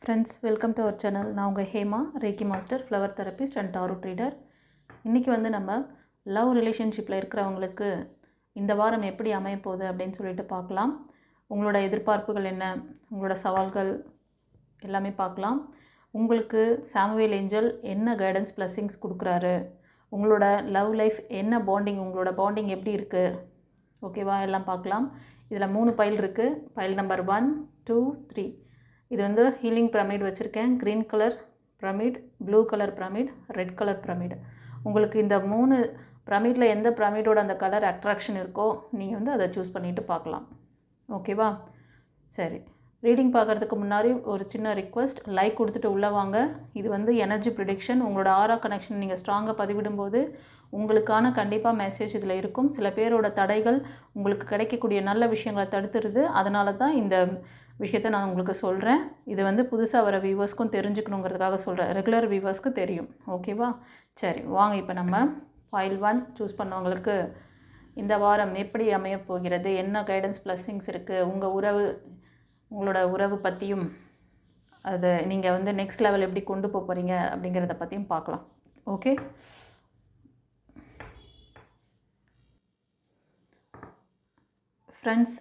Friends, welcome to our channel. நான் உங்கள் Hema, reiki master, flower therapist and tarot reader. இன்றைக்கி நம்ம லவ் ரிலேஷன்ஷிப்பில் இருக்கிறவங்களுக்கு இந்த வாரம் எப்படி அமைய போகுது அப்படின்னு சொல்லிட்டு பார்க்கலாம். உங்களோட எதிர்பார்ப்புகள் என்ன, உங்களோட சவால்கள் எல்லாமே பார்க்கலாம். உங்களுக்கு சாமுவேல் ஏஞ்சல் என்ன கைடன்ஸ் பிளஸ்ஸிங்ஸ் கொடுக்குறாரு, உங்களோட லவ் லைஃப் என்ன பாண்டிங், உங்களோட பாண்டிங் எப்படி இருக்குது, ஓகேவா, எல்லாம் பார்க்கலாம். இதில் 3 பைல் இருக்குது. File number 1, 2, 3. இது ஹீலிங் பிரமிட் வச்சுருக்கேன். Green colour pyramid, blue colour pyramid, red colour pyramid. உங்களுக்கு இந்த 3 பிரமிடில் எந்த பிரமிடோட அந்த கலர் அட்ராக்ஷன் இருக்கோ நீங்கள் அதை சூஸ் பண்ணிவிட்டு பார்க்கலாம். ஓகேவா? சரி, ரீடிங் பார்க்குறதுக்கு முன்னாடி ஒரு சின்ன ரிக்வெஸ்ட், லைக் கொடுத்துட்டு உள்ளே வாங்க. இது எனர்ஜி ப்ரிடிக்ஷன். உங்களோட ஆரா கனெக்ஷன் நீங்கள் ஸ்ட்ராங்காக பதிவிடும்போது உங்களுக்கான கண்டிப்பாக மெசேஜ் இதில் இருக்கும். சில பேரோட தடைகள் உங்களுக்கு கிடைக்கக்கூடிய நல்ல விஷயங்களை தடுத்துருது. அதனால தான் இந்த விஷயத்தை நான் உங்களுக்கு சொல்கிறேன். இது புதுசாக வர வியூவர்ஸ்க்கும் தெரிஞ்சுக்கணுங்கிறதுக்காக சொல்கிறேன். ரெகுலர் வியூவர்ஸ்க்கு தெரியும். ஓகேவா? சரி, வாங்க இப்போ நம்ம ஃபைல் 1 சூஸ் பண்ணவங்களுக்கு இந்த வாரம் எப்படி அமைய போகிறது, என்ன கைடன்ஸ் பிளஸ்ஸிங்ஸ் இருக்குது, உங்களோட உறவு பற்றியும் அதை நீங்கள் நெக்ஸ்ட் லெவல் எப்படி கொண்டு போக போகிறீங்க அப்படிங்கிறத பற்றியும் பார்க்கலாம். ஓகே ஃப்ரெண்ட்ஸ்,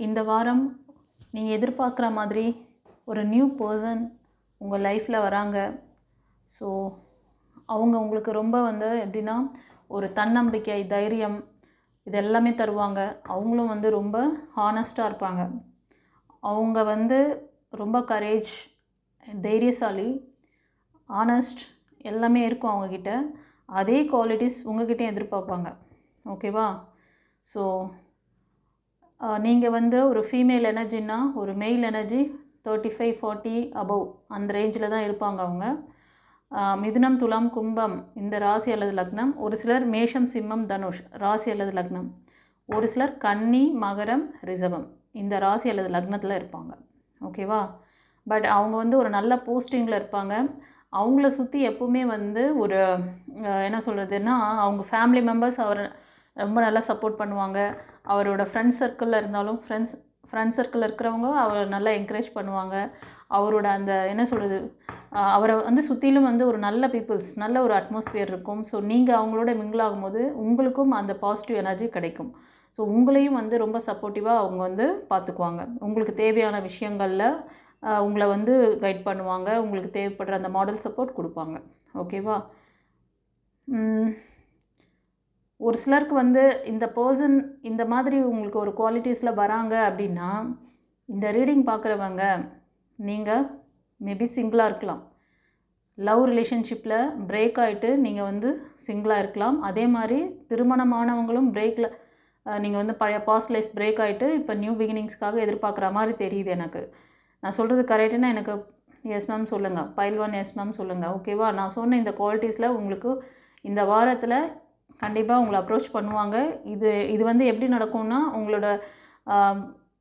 இந்த வாரம் நீங்கள் எதிர்பார்க்குற மாதிரி ஒரு நியூ பர்சன் உங்கள் லைஃப்பில் வராங்க. ஸோ அவங்க உங்களுக்கு ரொம்ப எப்படின்னா ஒரு தன்னம்பிக்கை, தைரியம் இது எல்லாமே தருவாங்க. அவங்களும் ரொம்ப ஹானஸ்ட்டாக இருப்பாங்க. அவங்க ரொம்ப கரேஜ், தைரியசாலி, ஆனஸ்ட் எல்லாமே இருக்கும் அவங்கக்கிட்ட. அதே குவாலிட்டிஸ் உங்கள்கிட்டையும் எதிர்பார்ப்பாங்க. ஓகேவா? ஸோ நீங்கள் ஒரு ஃபீமேல் எனர்ஜின்னா ஒரு மெயில் எனர்ஜி 35-40 அபவ் அந்த ரேஞ்சில் தான் இருப்பாங்க அவங்க. மிதுனம், துலாம், கும்பம் இந்த ராசி அல்லது லக்னம். ஒரு சிலர் மேஷம், சிம்மம், தனுஷ் ராசி அல்லது லக்னம். ஒரு சிலர் கன்னி, மகரம், ரிஷபம் இந்த ராசி அல்லது லக்னத்தில் இருப்பாங்க. ஓகேவா? பட் அவங்க ஒரு நல்ல போஸ்டிங்கில் இருப்பாங்க. அவங்கள சுற்றி எப்பவுமே ஒரு என்ன சொல்கிறதுன்னா, அவங்க ஃபேமிலி மெம்பர்ஸ் அவரை ரொம்ப நல்லா சப்போர்ட் பண்ணுவாங்க. அவரோட ஃப்ரெண்ட்ஸ் சர்க்கிளில் இருந்தாலும் ஃப்ரெண்ட்ஸ் சர்க்கிளில் இருக்கிறவங்க அவரை நல்லா என்கரேஜ் பண்ணுவாங்க. அவரோட அந்த என்ன சொல்கிறது, அவரை சுற்றிலும் ஒரு நல்ல பீப்புள்ஸ், நல்ல ஒரு அட்மாஸ்பியர் இருக்கும். ஸோ நீங்கள் அவங்களோட மிங்கிள் ஆகும்போது உங்களுக்கும் அந்த பாசிட்டிவ் எனர்ஜி கிடைக்கும். ஸோ உங்களையும் ரொம்ப சப்போர்ட்டிவாக அவங்க பார்த்துக்குவாங்க. உங்களுக்கு தேவையான விஷயங்களில் உங்களை கைட் பண்ணுவாங்க. உங்களுக்கு தேவைப்படுற அந்த மாடல் சப்போர்ட் கொடுப்பாங்க. ஓகேவா? ஒரு சிலருக்கு இந்த பர்சன் இந்த மாதிரி உங்களுக்கு ஒரு குவாலிட்டிஸில் வராங்க அப்படின்னா, இந்த ரீடிங் பார்க்குறவங்க நீங்கள் மேபி சிங்கிளாக இருக்கலாம். லவ் ரிலேஷன்ஷிப்பில் பிரேக் ஆகிட்டு நீங்கள் சிங்கிளாக இருக்கலாம். அதே மாதிரி திருமணமானவங்களும் பிரேக்கில் நீங்கள் பழைய பாஸ்ட் லைஃப் பிரேக் ஆகிட்டு இப்போ நியூ பிகினிங்ஸ்க்காக எதிர்பார்க்குற மாதிரி தெரியுது எனக்கு. நான் சொல்கிறது கரெக்டுன்னா எனக்கு எஸ் மேம் சொல்லுங்கள். பைல் 1 எஸ் மேம் சொல்லுங்கள். ஓகேவா? நான் சொன்ன இந்த குவாலிட்டிஸில் உங்களுக்கு இந்த வாரத்தில் கண்டிப்பாக உங்களை அப்ரோச் பண்ணுவாங்க. இது எப்படி நடக்கும்னா, உங்களோட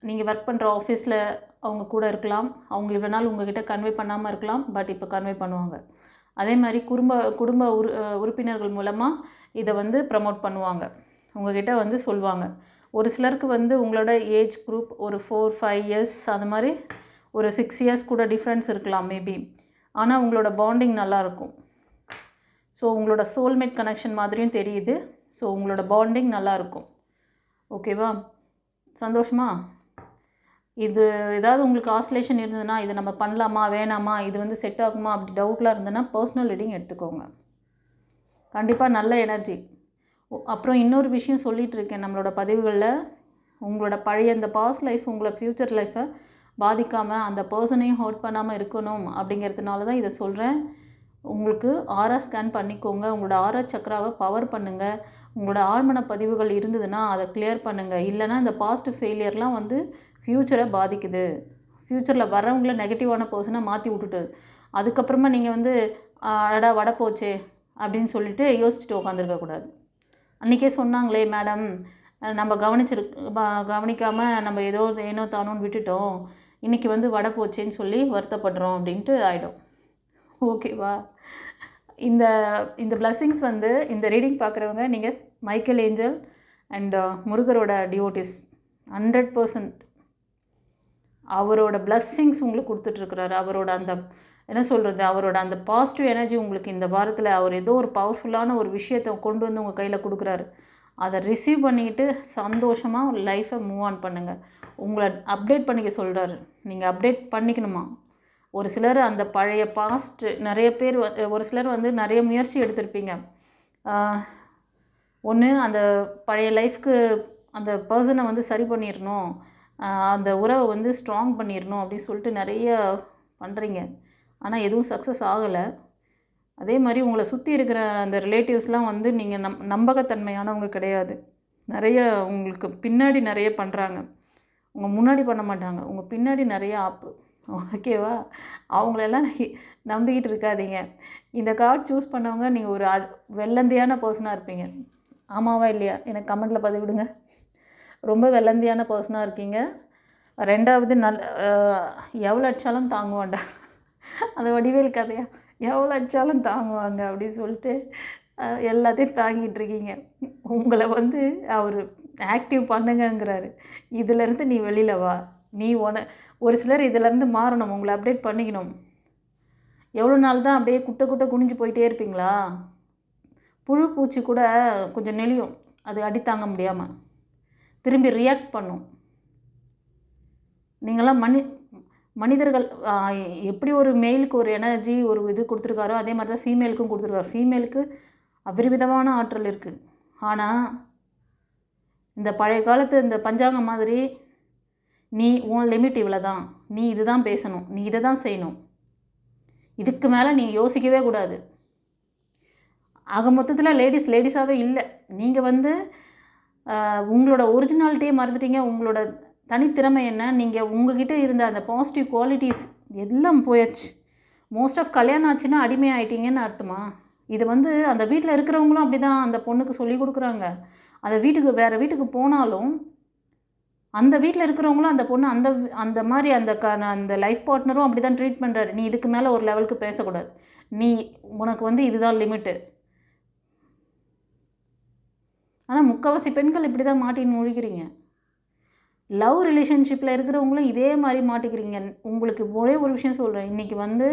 நீங்கள் ஒர்க் பண்ணுற ஆஃபீஸில் அவங்க கூட இருக்கலாம். அவங்க இவ்வளோ நாள் உங்கள்கிட்ட கன்வே பண்ணாமல் இருக்கலாம். பட் இப்போ கன்வே பண்ணுவாங்க. அதே மாதிரி குடும்ப உறுப்பினர்கள் மூலமாக இதை ப்ரமோட் பண்ணுவாங்க. உங்கள்கிட்ட சொல்லுவாங்க. ஒரு சிலருக்கு உங்களோட ஏஜ் குரூப் ஒரு 4-5 இயர்ஸ், அது மாதிரி ஒரு 6 இயர்ஸ் கூட டிஃப்ரென்ஸ் இருக்கலாம் மேபி. ஆனால் உங்களோட பாண்டிங் நல்லாயிருக்கும். ஸோ உங்களோட சோல்மேட் கனெக்ஷன் மாதிரியும் தெரியுது. ஸோ உங்களோட பாண்டிங் நல்லாயிருக்கும். ஓகேவா? சந்தோஷமா? இது ஏதாவது உங்களுக்கு ஆசிலேஷன் இருந்ததுன்னா, இதை நம்ம பண்ணலாமா வேணாமா, இது செட் ஆகுமா அப்படி டவுட்லாம் இருந்ததுன்னா பர்சனல் ரீடிங் எடுத்துக்கோங்க. கண்டிப்பாக நல்ல எனர்ஜி. அப்புறம் இன்னொரு விஷயம் சொல்லிகிட்டு இருக்கேன் நம்மளோட பதிவுகளில், உங்களோட பழைய இந்த பாஸ்ட் லைஃப் உங்களோட ஃப்யூச்சர் லைஃப்பை பாதிக்காமல் அந்த பர்சனையும் ஹர்ட் பண்ணாமல் இருக்கணும் அப்படிங்கிறதுனால தான் இதை சொல்கிறேன். உங்களுக்கு ஆரா ஸ்கேன் பண்ணிக்கோங்க. உங்களோட ஆரா சக்கராவை பவர் பண்ணுங்கள். உங்களோட ஆழ்மன பதிவுகள் இருந்ததுன்னா அதை கிளியர் பண்ணுங்கள். இல்லைனா இந்த பாஸ்ட் ஃபெயிலியர்லாம் ஃப்யூச்சரை பாதிக்குது. ஃப்யூச்சரில் வரவங்கள நெகட்டிவான பர்சனாக மாற்றி விட்டுட்டு அதுக்கப்புறமா நீங்கள் அடடா வடை போச்சே அப்படின்னு சொல்லிட்டு யோசிச்சுட்டு உட்காந்துருக்கக்கூடாது. அன்றைக்கே சொன்னாங்களே மேடம், நம்ம கவனிக்காமல் நம்ம ஏனோ தானோன்னு விட்டுட்டோம், இன்றைக்கி வடை போச்சேன்னு சொல்லி வருத்தப்படுறோம் அப்படின்ட்டு ஆகிடும். ஓகேவா? இந்த பிளஸ்ஸிங்ஸ் இந்த ரீடிங் பார்க்குறவங்க நீங்கள் மைக்கேல் ஏஞ்சல் அண்ட் முருகரோட டிவோட்டிஸ் 100%. அவரோட பிளஸ்ஸிங்ஸ் உங்களுக்கு கொடுத்துட்ருக்குறாரு. அவரோட அந்த என்ன சொல்கிறது, அவரோட அந்த பாசிட்டிவ் எனர்ஜி உங்களுக்கு இந்த வாரத்தில் அவர் ஏதோ ஒரு பவர்ஃபுல்லான ஒரு விஷயத்தை கொண்டு வந்து உங்கள் கையில் கொடுக்குறாரு. அதை ரிசீவ் பண்ணிக்கிட்டு சந்தோஷமாக லைஃப்பை மூவ் ஆன் பண்ணுங்கள். உங்களை அப்டேட் பண்ணிக்க சொல்கிறாரு. நீங்கள் அப்டேட் பண்ணிக்கணுமா? ஒரு சிலர் அந்த பழைய பாஸ்ட் நிறைய பேர் ஒரு சிலர் வந்து நிறைய முயற்சி எடுத்திருப்பீங்க. ஒன்று அந்த பழைய லைஃப்க்கு அந்த பர்சனை வந்து சரி பண்ணிடணும், அந்த உறவை வந்து ஸ்ட்ராங் பண்ணிடணும் அப்படின்னு சொல்லிட்டு நிறைய பண்ணுறீங்க. ஆனால் எதுவும் சக்ஸஸ் ஆகலை. அதே மாதிரி உங்களை சுற்றி இருக்கிற அந்த ரிலேட்டிவ்ஸ்லாம் வந்து நீங்கள் நம்பகத்தன்மையானவங்க கிடையாது. நிறைய உங்களுக்கு பின்னாடி நிறைய பண்ணுறாங்க. உங்கள் முன்னாடி பண்ண மாட்டாங்க, உங்கள் பின்னாடி நிறைய ஆப்பு. ஓகேவா? அவங்களெல்லாம் நம்பிக்கிட்டு இருக்காதீங்க. இந்த கார்டு சூஸ் பண்ணவங்க நீங்கள் ஒரு வெள்ளந்தியான பர்சனாக இருப்பீங்க. ஆமாவா இல்லையா? எனக்கு கமெண்ட்டில் பதிவிடுங்க. ரொம்ப வெள்ளந்தியான பர்சனாக இருக்கீங்க. ரெண்டாவது எவ்வளோ அடித்தாலும் தாங்குவாண்டா, அந்த வடிவேல் கதையா, எவ்வளோ அடித்தாலும் தாங்குவாங்க அப்படின்னு சொல்லிட்டு எல்லாத்தையும் தாங்கிட்டு இருக்கீங்க. உங்களை வந்து அவர் ஆக்டிவ் பண்ணுங்கங்கிறாரு. இதிலேருந்து நீ வெளியில் வா. நீ ஒரு சிலர் இதிலேருந்து மாறணும், உங்களை அப்டேட் பண்ணிக்கணும். எவ்வளோ நாள் தான் அப்படியே குட்டை குனிஞ்சு போயிட்டே இருப்பீங்களா? புழு பூச்சி கூட கொஞ்சம் நெளியும், அது அடி தாங்க முடியாமல் திரும்பி ரியாக்ட் பண்ணும். நீங்களாம் மனிதர்கள் எப்படி ஒரு மெயிலுக்கு ஒரு எனர்ஜி ஒரு இது கொடுத்துருக்காரோ அதே மாதிரி தான் ஃபீமேலுக்கும் கொடுத்துருக்காரு. ஃபீமேலுக்கு அபரிமிதமான ஆற்றல் இருக்குது. ஆனால் இந்த பழைய காலத்து இந்த பஞ்சாங்கம் மாதிரி நீ உன் லிமிட் இவ்வளோ தான், நீ இது தான் பேசணும், நீ இதை தான் செய்யணும், இதுக்கு மேலே நீ யோசிக்கவே கூடாது. ஆக மொத்தத்தில் லேடிஸாகவே இல்லை. நீங்கள் வந்து உங்களோட ஒரிஜினாலிட்டியே மறந்துட்டீங்க. உங்களோட தனித்திறமை என்ன, நீங்கள் உங்ககிட்ட இருந்த அந்த பாசிட்டிவ் குவாலிட்டிஸ் எல்லாம் போயாச்சு. மோஸ்ட் ஆஃப் கல்யாணம் ஆச்சுன்னா அடிமையாயிட்டீங்கன்னு அர்த்தமா? இது வந்து அந்த வீட்டில் இருக்கிறவங்களும் அப்படி தான் அந்த பொண்ணுக்கு சொல்லி கொடுக்குறாங்க. அந்த வீட்டுக்கு வேறு வீட்டுக்கு போனாலும் அந்த வீட்டில் இருக்கிறவங்களும் அந்த பொண்ணு அந்த மாதிரி அந்த லைஃப் பார்ட்னரும் அப்படி தான் ட்ரீட் பண்ணுறாரு. நீ இதுக்கு மேலே ஒரு லெவலுக்கு பேசக்கூடாது, நீ உனக்கு வந்து இதுதான் லிமிட்டு. ஆனால் முக்கால்வாசி பெண்கள் இப்படி தான் மாட்டின்னு முழிக்கிறீங்க. லவ் ரிலேஷன்ஷிப்பில் இருக்கிறவங்களும் இதே மாதிரி மாட்டிக்கிறீங்க. உங்களுக்கு ஒரே ஒரு விஷயம் சொல்கிறேன். இன்றைக்கி வந்து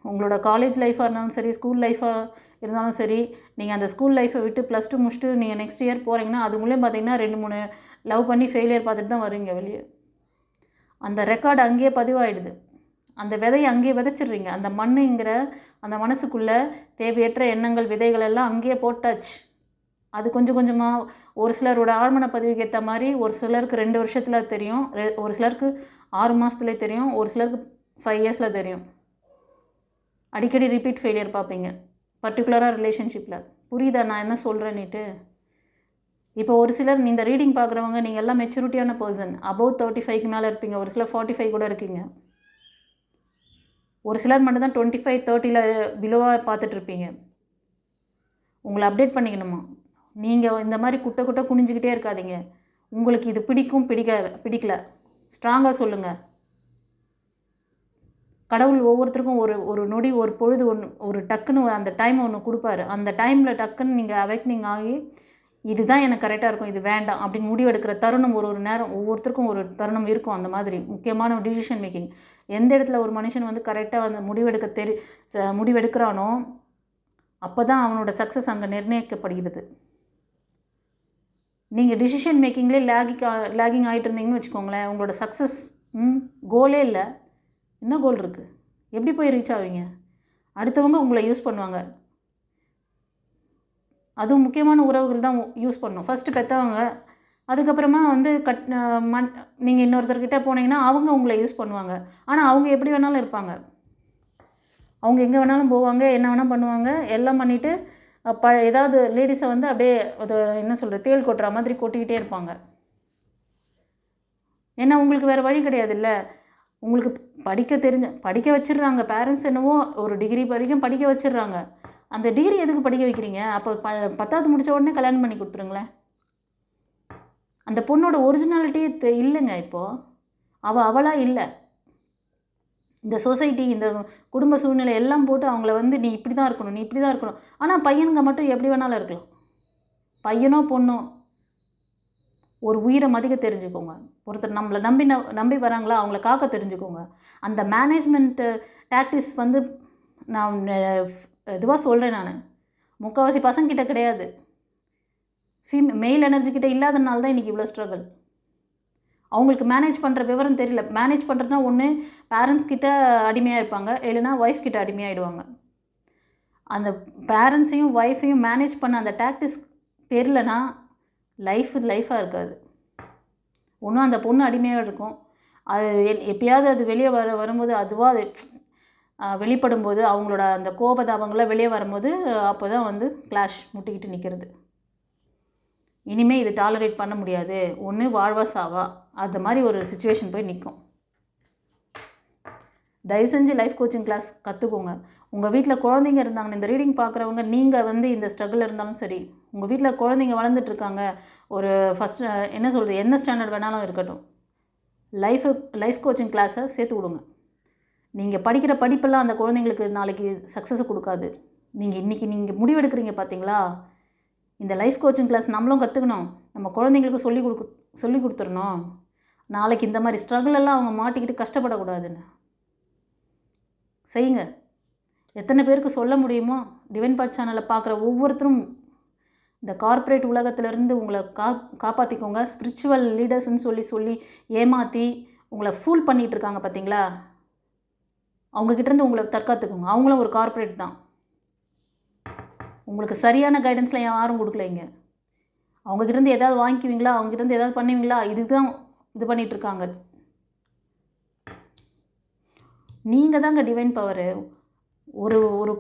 உங்களோட காலேஜ் லைஃபாக இருந்தாலும் சரி, ஸ்கூல் லைஃபாக இருந்தாலும் சரி, நீங்கள் அந்த ஸ்கூல் லைஃப்பை விட்டு +2 முடிச்சுட்டு நீங்கள் நெக்ஸ்ட் இயர் போகிறீங்கன்னா அதுக்குள்ளே பார்த்தீங்கன்னா 2-3 லவ் பண்ணி ஃபெயிலியர் பார்த்துட்டு தான் வருவீங்க வெளியே. அந்த ரெக்கார்டு அங்கேயே பதிவாயிடுது. அந்த விதையை அங்கேயே விதைச்சிடுறீங்க. அந்த மண்ணுங்கிற அந்த மனசுக்குள்ளே தேவையற்ற எண்ணங்கள் விதைகள் எல்லாம் அங்கேயே போட்டாச்சு. அது கொஞ்சம் கொஞ்சமாக ஒரு சிலரோட ஆழ்மன பதிவுக்கு ஏற்ற மாதிரி ஒரு சிலருக்கு 2 வருஷத்தில் தெரியும், ஒரு சிலருக்கு 6 மாதத்துலேயே தெரியும், ஒரு சிலருக்கு 5 இயர்ஸில் தெரியும். அடிக்கடி ரிப்பீட் ஃபெயிலியர் பார்ப்பீங்க பர்டிகுலராக ரிலேஷன்ஷிப்பில். புரியுதா நான் என்ன சொல்கிறேன்னுட்டு? இப்போ ஒரு சிலர் இந்த ரீடிங் பார்க்குறவங்க நீங்கள் எல்லாம் மெச்சூரிட்டியான பர்சன், அபவ் 35க்கு மேலே இருப்பீங்க, ஒரு சிலர் 45 கூட இருக்கீங்க, ஒரு சிலர் மட்டும்தான் 25-30ல் பிலோவாக பார்த்துட்ருப்பீங்க. உங்களை அப்டேட் பண்ணிக்கணுமா? நீங்கள் இந்த மாதிரி குட்டை குனிஞ்சிக்கிட்டே இருக்காதீங்க. உங்களுக்கு இது பிடிக்கல ஸ்ட்ராங்காக சொல்லுங்கள். கடவுள் ஒவ்வொருத்தருக்கும் ஒரு நொடி ஒரு பொழுது ஒரு டக்குன்னு அந்த டைம் ஒன்று கொடுப்பாரு. அந்த டைமில் டக்குன்னு நீங்கள் அவேக்னிங் ஆகி இதுதான் எனக்கு கரெக்டாக இருக்கும், இது வேண்டாம் அப்படின்னு முடிவெடுக்கிற தருணம் ஒரு நேரம் ஒவ்வொருத்தருக்கும் ஒரு தருணம் இருக்கும். அந்த மாதிரி முக்கியமான டிசிஷன் மேக்கிங் எந்த இடத்துல ஒரு மனுஷன் வந்து கரெக்டாக அந்த முடிவெடுக்கிறானோ அப்போ தான் அவனோட சக்ஸஸ் அங்கே நிர்ணயிக்கப்படுகிறது. நீங்கள் டிசிஷன் மேக்கிங்லேயே லேகிங் ஆகிட்டு இருந்தீங்கன்னு வச்சுக்கோங்களேன், உங்களோட சக்ஸஸ் கோலே இல்லை. என்ன கோல் இருக்குது? எப்படி போய் ரீச் ஆவீங்க? அடுத்தவங்க உங்களை யூஸ் பண்ணுவாங்க. அதுவும் முக்கியமான உறவுகள் தான் யூஸ் பண்ணணும். ஃபஸ்ட்டு பெற்றவங்க, அதுக்கப்புறமா வந்து நீங்கள் இன்னொருத்தர்கிட்ட போனீங்கன்னா அவங்க உங்களை யூஸ் பண்ணுவாங்க. ஆனால் அவங்க எப்படி வேணாலும் இருப்பாங்க, அவங்க எங்கே வேணாலும் போவாங்க, என்ன வேணால் பண்ணுவாங்க, எல்லாம் பண்ணிவிட்டு ஏதாவது லேடிஸை வந்து அப்படியே அதை என்ன சொல்கிறது தேள் கொட்டுற மாதிரி கொட்டிக்கிட்டே இருப்பாங்க. ஏன்னா உங்களுக்கு வேறு வழி கிடையாது இல்லை. உங்களுக்கு படிக்க வச்சிடுறாங்க பேரண்ட்ஸ், என்னவோ ஒரு டிகிரி வரைக்கும் படிக்க வச்சிடுறாங்க. அந்த டிகிரி எதுக்கு படிக்க வைக்கிறீங்க? அப்போ 10வது முடித்த உடனே கல்யாணம் பண்ணி கொடுத்துருங்களேன். அந்த பொண்ணோட ஒரிஜினாலிட்டியே இல்லைங்க. இப்போது அவளாக இல்லை. இந்த சொசைட்டி, இந்த குடும்ப சூழ்நிலை எல்லாம் போட்டு அவங்கள வந்து நீ இப்படி தான் இருக்கணும், நீ இப்படி தான் இருக்கணும். ஆனால் பையனுங்க மட்டும் எப்படி வேணாலும் இருக்கலாம். பையனோ பொண்ணோ ஒரு உயிரை மதிக்க தெரிஞ்சுக்கோங்க. ஒருத்தர் நம்மளை நம்பி வராங்களா, அவங்கள காக்க தெரிஞ்சுக்கோங்க. அந்த மேனேஜ்மெண்ட்டு டாக்டிக்ஸ் வந்து நான் இதுவாக சொல்கிறேன். நான் முக்கால்வாசி பசங்கிட்ட கிடையாது. மெயில் எனர்ஜிக்கிட்ட இல்லாதனால தான் இன்றைக்கி இவ்வளோ ஸ்ட்ரகிள். அவங்களுக்கு மேனேஜ் பண்ணுற விவரம் தெரியல. மேனேஜ் பண்ணுறதுனா ஒன்று பேரண்ட்ஸ் கிட்ட அடிமையாக இருப்பாங்க, இல்லைனா ஒய்ஃப் கிட்ட அடிமையாகிடுவாங்க. அந்த பேரண்ட்ஸையும் ஒய்ஃபையும் மேனேஜ் பண்ண அந்த டாக்டிக்ஸ் தெரிலனா லைஃபாக இருக்காது. ஒன்றும் அந்த பொண்ணு அடிமையாக இருக்கும். அது எப்பயாவது அது வெளியே வரும்போது அதுவாக அது வெளிப்படும்போது அவங்களோட அந்த கோபதாபங்கள்லாம் வெளியே வரும்போது அப்போ தான் வந்து கிளாஷ் முட்டிக்கிட்டு நிற்கிறது. இனிமேல் இது டாலரேட் பண்ண முடியாது, ஒன்று வாழ்வா சாவா, அந்த மாதிரி ஒரு சுச்சுவேஷன் போய் நிற்கும். தயவு செஞ்சு லைஃப் கோச்சிங் கிளாஸ் கற்றுக்கோங்க. உங்கள் வீட்டில் குழந்தைங்க இருந்தாங்கன்னா, இந்த ரீடிங் பார்க்குறவங்க, நீங்கள் வந்து இந்த ஸ்ட்ரகிள் இருந்தாலும் சரி, உங்கள் வீட்டில் குழந்தைங்க வளர்ந்துட்டுருக்காங்க, ஒரு ஃபஸ்ட்டு என்ன சொல்கிறது, என்ன ஸ்டாண்டர்ட் வேணாலும் இருக்கட்டும், லைஃப் கோச்சிங் கிளாஸை சேர்த்து விடுங்க. நீங்கள் படிக்கிற படிப்பெல்லாம் அந்த குழந்தைங்களுக்கு நாளைக்கு சக்ஸஸை கொடுக்காது. இன்றைக்கி நீங்கள் முடிவெடுக்கிறீங்க பார்த்தீங்களா, இந்த லைஃப் கோச்சிங் கிளாஸ் நம்மளும் கற்றுக்கணும், நம்ம குழந்தைங்களுக்கு சொல்லி கொடுத்துடணும். நாளைக்கு இந்த மாதிரி ஸ்ட்ரகிளெல்லாம் அவங்க மாட்டிக்கிட்டு கஷ்டப்படக்கூடாதுன்னு செய்யுங்க. எத்தனை பேருக்கு சொல்ல முடியுமோ, டிவைன் பாத் சேனலை பார்க்குற ஒவ்வொருத்தரும் இந்த கார்ப்பரேட் உலகத்திலேருந்து உங்களை காப்பாற்றிக்கோங்க. ஸ்பிரிச்சுவல் லீடர்ஸ்ன்னு சொல்லி ஏமாற்றி உங்களை ஃபூல் பண்ணிகிட்டு இருக்காங்க பார்த்தீங்களா, அவங்கக்கிட்டேருந்து உங்களை தற்காத்துக்கோங்க. அவங்களும் ஒரு கார்ப்பரேட் தான். உங்களுக்கு சரியான கைடன்ஸில் யாரும் கொடுக்கலைங்க. அவங்கக்கிட்டேருந்து எதாவது வாங்கிக்குவீங்களா, அவங்ககிட்டேருந்து எதாவது பண்ணுவீங்களா, இதுதான் இது பண்ணிகிட்ருக்காங்க. நீங்கள் தாங்க டிவைன் பவரு. ஒரு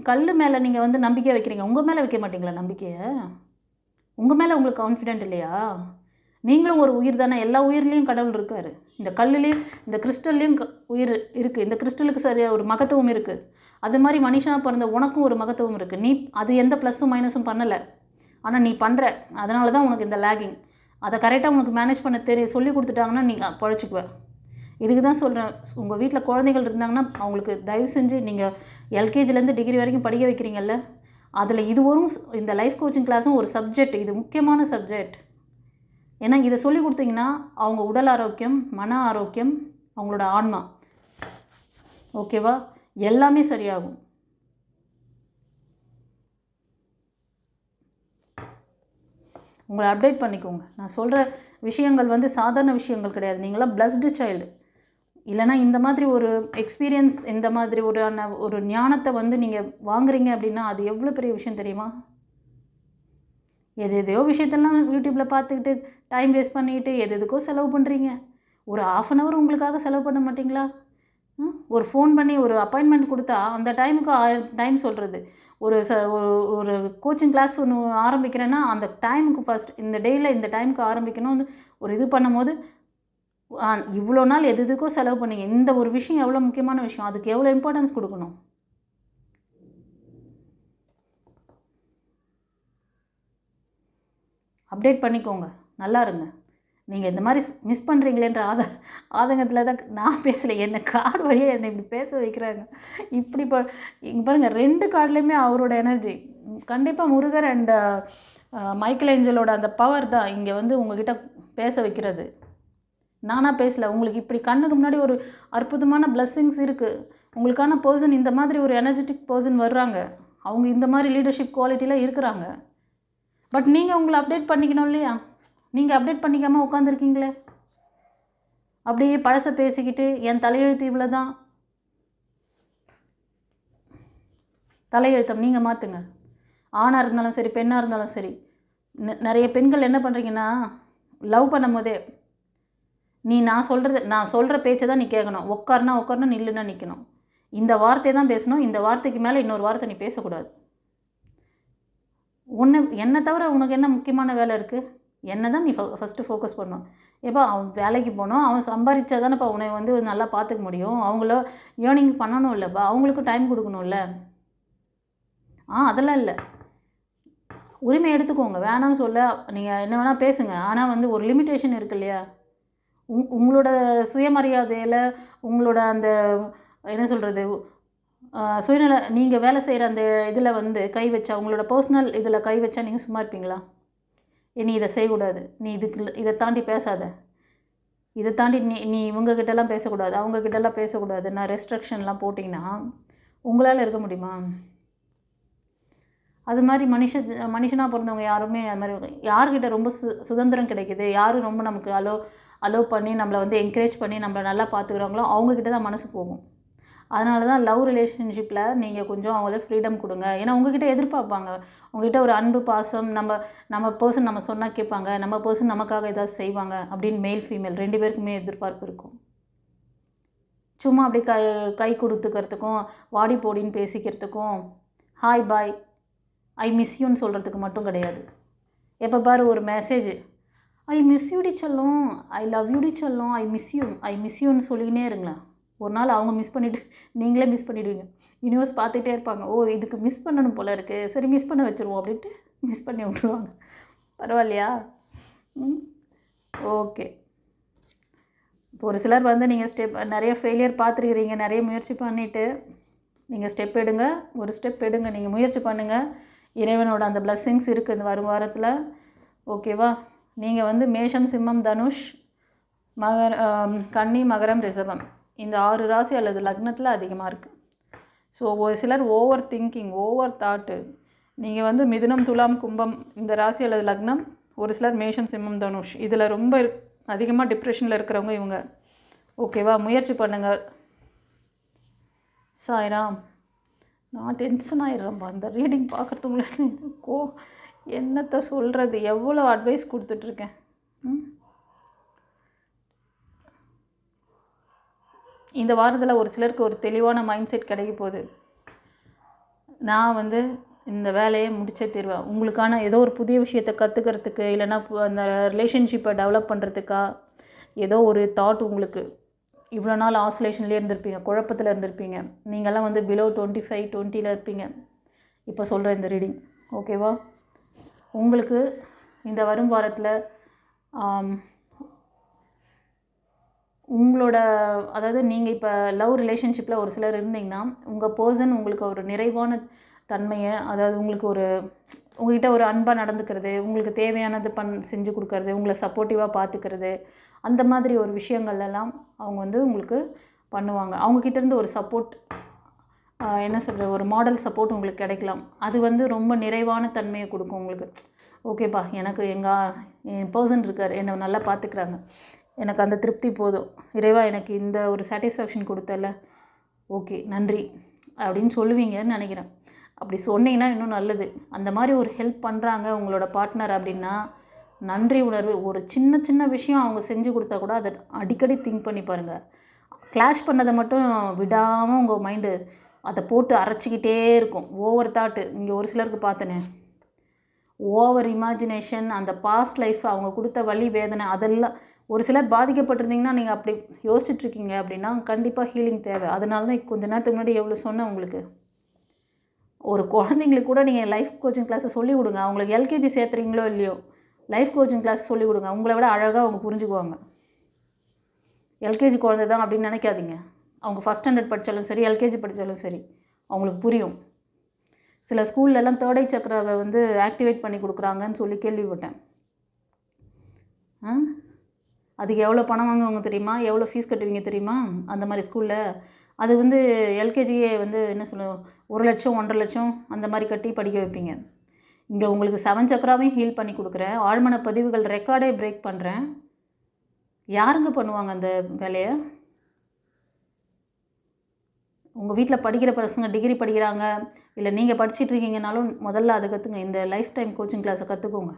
கல் மேலே நீங்கள் வந்து நம்பிக்கை வைக்கிறீங்க, உங்கள் மேலே வைக்க மாட்டீங்களா நம்பிக்கையை? உங்கள் மேலே உங்களுக்கு கான்ஃபிடென்ட் இல்லையா? நீங்களும் ஒரு உயிர் தானே. எல்லா உயிர்லேயும் கடவுள் இருக்கார். இந்த கல்லுலேயும் இந்த கிறிஸ்டல்லையும் உயிர் இருக்குது. இந்த கிறிஸ்டலுக்கு சரியாக ஒரு மகத்துவம் இருக்குது. அது மாதிரி மனுஷனாக பிறந்த உனக்கும் ஒரு மகத்துவம் இருக்குது. நீ அது எந்த ப்ளஸும் மைனஸும் பண்ணலை, ஆனால் நீ பண்ணுற. அதனால தான் உனக்கு இந்த லேகிங். அதை கரெக்டாக உனக்கு மேனேஜ் பண்ண சொல்லி கொடுத்துட்டாங்கன்னா நீ பழச்சிக்குவ. இதுக்கு தான் சொல்கிறேன், உங்கள் வீட்டில் குழந்தைகள் இருந்தாங்கன்னா அவங்களுக்கு தயவு செஞ்சு நீங்கள் எல்கேஜிலேருந்து டிகிரி வரைக்கும் படிக்க வைக்கிறீங்கல்ல, அதில் இது இந்த லைஃப் கோச்சிங் கிளாஸும் ஒரு சப்ஜெக்ட். இது முக்கியமான சப்ஜெக்ட். ஏன்னா இதை சொல்லி கொடுத்தீங்கன்னா அவங்க உடல் ஆரோக்கியம், மன ஆரோக்கியம், அவங்களோட ஆன்மா, ஓகேவா, எல்லாமே சரியாகும். உங்களை அப்டேட் பண்ணிக்கோங்க. நான் சொல்கிற விஷயங்கள் வந்து சாதாரண விஷயங்கள் கிடையாது. நீங்களாம் பிளஸ்டு சைல்டு. இல்லைனா இந்த மாதிரி ஒரு எக்ஸ்பீரியன்ஸ், இந்த மாதிரி ஒரு ஞானத்தை வந்து நீங்கள் வாங்குறீங்க அப்படின்னா அது எவ்வளோ பெரிய விஷயம் தெரியுமா? எதையோ விஷயத்தெல்லாம் யூடியூப்பில் பார்த்துக்கிட்டு டைம் வேஸ்ட் பண்ணிக்கிட்டு எதுக்கோ செலவு பண்ணுறீங்க. ஒரு 1/2 hour உங்களுக்காக செலவு பண்ண மாட்டிங்களா? ஒரு ஃபோன் பண்ணி ஒரு அப்பாயின்மெண்ட் கொடுத்தா அந்த டைமுக்கு டைம் சொல்கிறது. ஒரு கோச்சிங் கிளாஸ் ஒன்று ஆரம்பிக்கிறேன்னா அந்த டைமுக்கு ஃபஸ்ட் இந்த டேயில் இந்த டைமுக்கு ஆரம்பிக்கணும்னு ஒரு இது பண்ணும்போது இவ்வளோ நாள் எதுக்கோ செலவு பண்ணிங்க. இந்த ஒரு விஷயம் எவ்வளோ முக்கியமான விஷயம், அதுக்கு எவ்வளோ இம்பார்ட்டன்ஸ் கொடுக்கணும். அப்டேட் பண்ணிக்கோங்க, நல்லா இருங்க. நீங்கள் இந்த மாதிரி மிஸ் பண்ணுறீங்களேன்ற ஆதங்கத்தில் தான் நான் பேசலை. என்னை கார்டு வழியாக என்னை இப்படி பேச வைக்கிறாங்க. இப்படி இங்கே பாருங்கள், 2 கார்டுலேயுமே அவரோட எனர்ஜி. கண்டிப்பாக முருகர் அண்ட் மைக்கேல் ஏஞ்சலோட அந்த பவர் தான் இங்கே வந்து உங்ககிட்ட பேச வைக்கிறது. நானாக பேசலை. உங்களுக்கு இப்படி கண்ணுக்கு முன்னாடி ஒரு அற்புதமான பிளஸ்ஸிங்ஸ் இருக்குது. உங்களுக்கான பர்சன், இந்த மாதிரி ஒரு எனர்ஜெட்டிக் பர்சன் வர்றாங்க. அவங்க இந்த மாதிரி லீடர்ஷிப் குவாலிட்டியில் இருக்கிறாங்க. பட் நீங்கள் உங்களை அப்டேட் பண்ணிக்கணும் இல்லையா? நீங்கள் அப்டேட் பண்ணிக்காமல் உட்காந்துருக்கீங்களே, அப்படியே பழசை பேசிக்கிட்டு என் தலையெழுத்து இவ்வளோ தான். தலையெழுத்தம் நீங்கள் மாற்றுங்க. ஆணாக இருந்தாலும் சரி, பெண்ணாக இருந்தாலும் சரி. நிறைய பெண்கள் என்ன பண்ணுறீங்கன்னா, லவ் பண்ணும் போதே நான் சொல்கிற பேச்சை தான் நீ கேட்கணும். உட்காரணும், நில்லுன்னா நிற்கணும். இந்த வார்த்தை தான் பேசணும். இந்த வார்த்தைக்கு மேலே இன்னொரு வார்த்தை நீ பேசக்கூடாது. என்னை தவிர உனக்கு என்ன முக்கியமான வேலை இருக்குது? என்ன தான் நீ ஃபஸ்ட்டு ஃபோக்கஸ் பண்ணணும். எப்போ அவன் வேலைக்கு போகணும், அவன் சம்பாதிச்சா தானேப்பா உன்னை வந்து நல்லா பார்த்துக்க முடியும். அவங்கள ஏர்னிங் பண்ணணும் இல்லைப்பா, அவங்களுக்கும் டைம் கொடுக்கணும்ல. அதெல்லாம் இல்லை. உரிமை எடுத்துக்கோங்க, வேணாம்னு சொல்ல. நீங்கள் என்ன வேணால் பேசுங்க, ஆனால் வந்து ஒரு லிமிட்டேஷன் இருக்கு இல்லையா? உங்களோட சுயமரியாதையில், உங்களோட அந்த என்ன சொல்கிறது, சுயநல நீங்கள் வேலை செய்கிற அந்த இதில் வந்து கை வச்சா, உங்களோட பர்சனல் இதில் கை வச்சா நீங்கள் சும்மா இருப்பீங்களா? நீ இதை செய்யக்கூடாது, நீ இதை தாண்டி பேசாத, இதை தாண்டி நீ நீ இவங்கக்கிட்டலாம் பேசக்கூடாது, அவங்கக்கிட்டலாம் பேசக்கூடாது, நான் ரெஸ்ட்ரிக்ஷன்லாம் போட்டிங்கன்னா உங்களால் இருக்க முடியுமா? அது மாதிரி மனுஷனாக பிறந்தவங்க யாருமே அது மாதிரி யார்கிட்ட ரொம்ப சுதந்திரம் கிடைக்குது, யார் ரொம்ப நமக்கு அலோவ் பண்ணி நம்மளை வந்து என்கரேஜ் பண்ணி நம்மளை நல்லா பார்த்துக்குறாங்களோ அவங்கக்கிட்ட தான் மனசு போகும். அதனால தான் லவ் ரிலேஷன்ஷிப்பில் நீங்கள் கொஞ்சம் அவங்கள ஃப்ரீடம் கொடுங்க. ஏன்னா உங்ககிட்ட எதிர்பார்ப்பாங்க, உங்ககிட்ட ஒரு அன்பு பாசம், நம்ம பர்சன் நம்ம சொன்னால் கேட்பாங்க, நம்ம பர்சன் நமக்காக ஏதாவது செய்வாங்க அப்படின்னு மேல் ஃபீமேல் 2 பேருக்குமே எதிர்பார்ப்பு இருக்கும். சும்மா அப்படி கை கொடுத்துக்கிறதுக்கும் வாடி போடின்னு பேசிக்கிறதுக்கும் ஹாய் பாய் ஐ மிஸ் யூன்னு சொல்கிறதுக்கு மட்டும் கிடையாது. எப்போ பாரு ஒரு மெசேஜ் ஐ மிஸ் யூடி செல்லும், ஐ லவ் யூடி செல்லும், ஐ மிஸ் யூன்னு சொல்லிக்கினே இருங்களேன். ஒரு நாள் அவங்க மிஸ் பண்ணிவிட்டு நீங்களே மிஸ் பண்ணிவிடுவீங்க. யூனிவர்ஸ் பார்த்துக்கிட்டே இருப்பாங்க, ஓ இதுக்கு மிஸ் பண்ணணும் போல இருக்குது, சரி மிஸ் பண்ண வச்சுருவோம் அப்படின்ட்டு மிஸ் பண்ணி விட்ருவாங்க. பரவாயில்லையா? ஓகே. இப்போ ஒரு சிலர் வந்து நீங்கள் நிறைய ஃபெயிலியர் பார்த்துருக்கிறீங்க, நிறைய முயற்சி பண்ணிவிட்டு நீங்கள் ஒரு ஸ்டெப் எடுங்க, நீங்கள் முயற்சி பண்ணுங்கள். இறைவனோட அந்த பிளஸ்ஸிங்ஸ் இருக்குது இந்த வரும் வாரத்தில். ஓகேவா? நீங்கள் வந்து மேஷம், சிம்மம், தனுஷ், கன்னி, மகரம், ரிஷபம் இந்த 6 ராசி அல்லது லக்னத்தில் அதிகமாக இருக்குது. ஸோ ஒரு சிலர் ஓவர் திங்கிங், ஓவர் தாட்டு. நீங்கள் வந்து மிதுனம், துலாம், கும்பம் இந்த ராசி அல்லது லக்னம், ஒரு சிலர் மேஷம், சிம்மம், தனுஷ் இதில் ரொம்ப அதிகமாக டிப்ரெஷனில் இருக்கிறவங்க இவங்க. ஓகேவா? முயற்சி பண்ணுங்கள். சாய்ராம். நான் டென்ஷன் ஆகிடுறேன்ப்பா அந்த ரீடிங் பார்க்குறதுக்குள்ள. என்னத்தை சொல்கிறது, எவ்வளோ அட்வைஸ் கொடுத்துட்ருக்கேன். இந்த வாரத்தில் ஒரு சிலருக்கு ஒரு தெளிவான மைண்ட் செட் கிடைக்க போகுது. நான் வந்து இந்த வேலையை முடிச்சே தீருவேன். உங்களுக்கான ஏதோ ஒரு புதிய விஷயத்தை கற்றுக்கிறதுக்கு, இல்லைனா அந்த ரிலேஷன்ஷிப்பை டெவலப் பண்ணுறதுக்கா ஏதோ ஒரு தாட் உங்களுக்கு. இவ்வளோ நாள் ஆசோலேஷன்லேயே இருந்திருப்பீங்க, குழப்பத்தில் இருந்திருப்பீங்க. நீங்கள்லாம் வந்து பிலோ 25, 20 இருப்பீங்க. இப்போ சொல்கிற இந்த ரீடிங் ஓகேவா? உங்களுக்கு இந்த வரும் வாரத்தில் உங்களோட அதாவது நீங்கள் இப்போ லவ் ரிலேஷன்ஷிப்பில் ஒரு சிலர் இருந்தீங்கன்னா உங்கள் பர்சன் உங்களுக்கு ஒரு நிறைவான தன்மையை, அதாவது உங்களுக்கு உங்கள்கிட்ட ஒரு அன்பாக நடந்துக்கிறது, உங்களுக்கு தேவையானது செஞ்சு கொடுக்கறது, உங்களை சப்போர்ட்டிவாக பார்த்துக்கிறது, அந்த மாதிரி ஒரு விஷயங்கள்லாம் அவங்க வந்து உங்களுக்கு பண்ணுவாங்க. அவங்கக்கிட்டேருந்து ஒரு சப்போர்ட், என்ன சொல்கிறது, ஒரு மாடல் சப்போர்ட் உங்களுக்கு கிடைக்கலாம். அது வந்து ரொம்ப நிறைவான தன்மையை கொடுக்கும் உங்களுக்கு. ஓகேப்பா, எனக்கு என் பர்சன் இருக்கார், என்னை நல்லா பார்த்துக்கிறாங்க, எனக்கு அந்த திருப்தி போதும், இறைவா எனக்கு இந்த ஒரு சாட்டிஸ்ஃபேக்ஷன் கொடுத்தல, ஓகே நன்றி அப்படின்னு சொல்லுவீங்கன்னு நினைக்கிறேன். அப்படி சொன்னீங்கன்னா இன்னும் நல்லது. அந்த மாதிரி ஒரு ஹெல்ப் பண்ணுறாங்க உங்களோட பார்ட்னர் அப்படின்னா நன்றி உணர்வு. ஒரு சின்ன சின்ன விஷயம் அவங்க செஞ்சு கொடுத்தா கூட அதை அடிக்கடி திங்க் பண்ணி பாருங்கள். கிளாஷ் பண்ணதை மட்டும் விடாமல் உங்கள் மைண்டு அதை போட்டு அரைச்சிக்கிட்டே இருக்கும். Over thought. இங்கே ஒரு சிலருக்கு பார்த்தனே, ஓவர் இமேஜினேஷன், அந்த பாஸ்ட் லைஃப், அவங்க கொடுத்த வலி வேதனை, அதெல்லாம் ஒரு சிலர் பாதிக்கப்பட்டிருந்தீங்கன்னா நீங்கள் அப்படி யோசிச்சுட்ருக்கீங்க அப்படின்னா கண்டிப்பாக ஹீலிங் தேவை. அதனால தான் கொஞ்சம் நேரத்துக்கு முன்னாடி எவ்வளோ சொன்னேன் உங்களுக்கு. ஒரு குழந்தைங்களுக்கு கூட நீங்கள் லைஃப் கோச்சிங் கிளாஸை சொல்லிக் கொடுங்க. அவங்களுக்கு எல்கேஜி சேர்த்துறீங்களோ இல்லையோ, லைஃப் கோச்சிங் கிளாஸ் சொல்லிக் கொடுங்க. உங்களை விட அழகாக அவங்க புரிஞ்சுக்குவாங்க. எல்கேஜி குழந்தை தான் அப்படின்னு நினைக்காதீங்க. அவங்க ஃபஸ்ட் ஸ்டாண்டர்ட் படித்தாலும் சரி, எல்கேஜி படித்தாலும் சரி, அவங்களுக்கு புரியும். சில ஸ்கூல்லலாம் 3rd ஐ சக்கராவை வந்து ஆக்டிவேட் பண்ணி கொடுக்குறாங்கன்னு சொல்லி கேள்விப்பட்டேன். அதுக்கு எவ்வளோ பணம் வாங்குவாங்க தெரியுமா, எவ்வளோ ஃபீஸ் கட்டுவீங்க தெரியுமா அந்த மாதிரி ஸ்கூலில். அது வந்து எல்கேஜியே வந்து என்ன சொல்லுவோம், 1 லட்சம் 1.5 லட்சம் அந்த மாதிரி கட்டி படிக்க வைப்பீங்க. இங்கே உங்களுக்கு 7 சக்கராவையும் ஹீல் பண்ணி கொடுக்குறேன், ஆழ்மன பதிவுகள் ரெக்கார்டே பிரேக் பண்ணுறேன். யாருங்க பண்ணுவாங்க அந்த வேலையை? உங்கள் வீட்டில் படிக்கிற பசங்க டிகிரி படிக்கிறாங்க, இல்லை நீங்கள் படிச்சிட்ருக்கீங்கனாலும் முதல்ல அதை கற்றுங்க. இந்த லைஃப் டைம் கோச்சிங் கிளாஸை கற்றுக்கோங்க.